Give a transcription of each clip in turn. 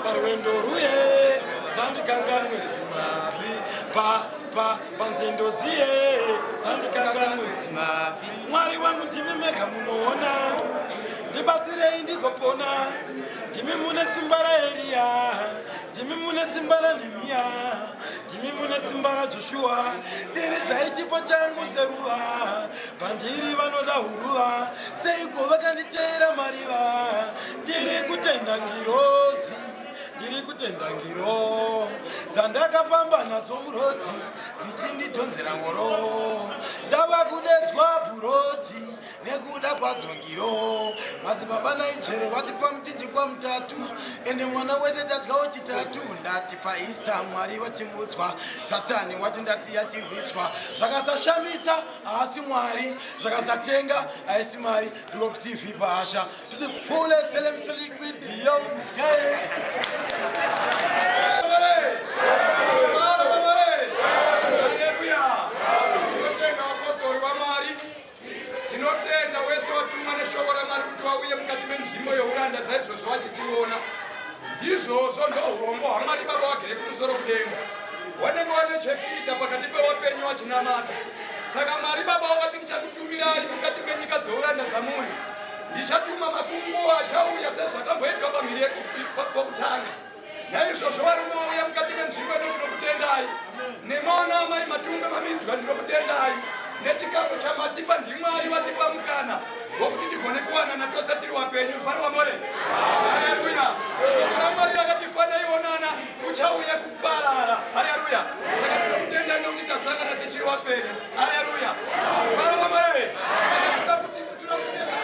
Parwendo ruye sandikanganwe simapi panzendo ziye sandikanganwe simapi Mwari wangu ndimemeka munoona ndibasirei ndigopona ndimi mune simbara Elia ndimi mune simbara Nehemia ndimi mune simbara Joshua diridzai chipo changu seruva pandiri vanoda huruva seiko vakanditeera mariva ndiri kutenda ngirozi ndiri kutenda ngiro dzandakafamba nadzo muroti dzichindidhonzera ngoro ndava kudedzwa puroti nekuda kwadzo ngiro madzibaba naijere watipa muchinjikwa mutatu ende mwana wese tadyawo chitatu ndati paista Mwari vachimutswa Satani wacho ndati yachirwiswa zvakasashamisa haasi Mwari zvakasatenga haisi mari Block TV Bahasha to the fullest telemselic video. Tinotenda wese watumwa neshoko raMwari kuti vauye mukati menzvimbo youranda saizvozvo vachitiona ndizvozvo ndourombo hwaMwari Baba vagere kumusoro kudenga wanenge wane chekuita pakati pevapenyu vachinamata saka Mwari Baba vakati ndichakutumirai mukati menyika dzeuranda dzamuri ndichatuma makungu achauya sezvakamboitwa pamhiri pokutanga naizvozvo varume vauya mukati menzvimbo ndinokutendai nemana amai matumbe maminzwa ndinokutendai nechikafu chamatipa ndiMwari vatipa mukana wokuti tigone kuwanana tose tiri vapenyu fanwa more haleluya shoko raMwari rakatifana ionana uchauya kuparara haleluya saka tinokutendai nokuti tasangana tichiri vapenyu haleluya fanwa more saka kuti tinokutenda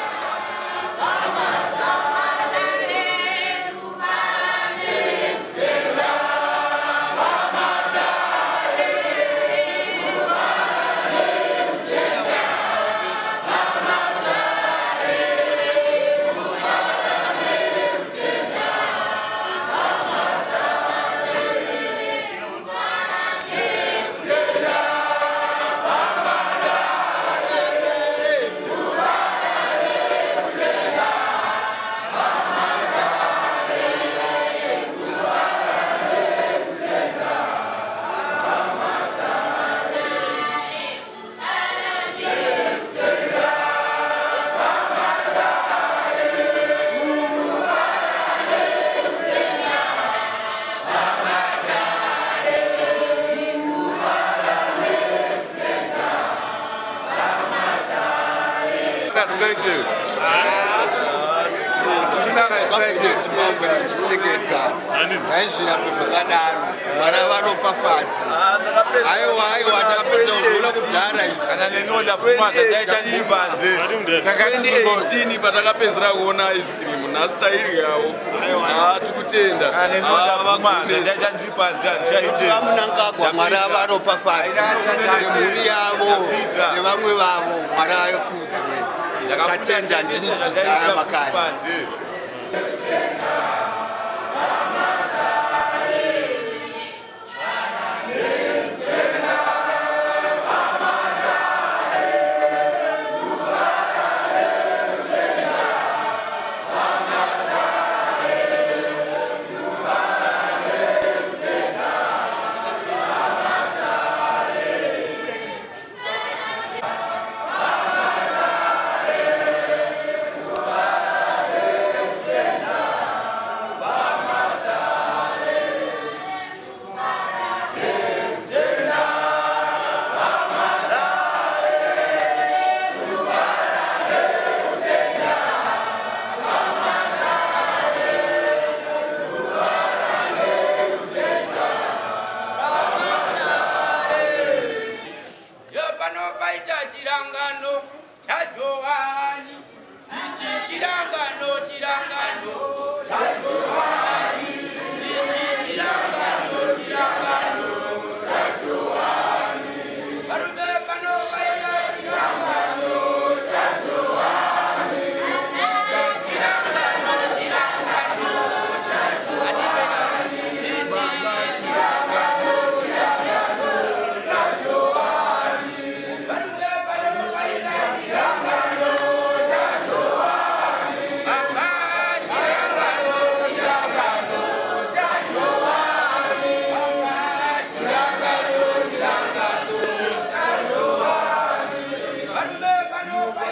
patakapedzera kuona ice cream nhasi tairyawo tikutenda munangagwa Mwari avaropafadza nemhuri yavo nevamwe vavo Mwari akudzwe tatenda ndinizvizara makaya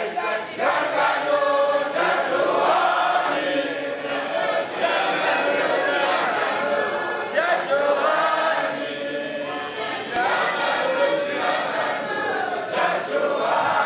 Jai Jai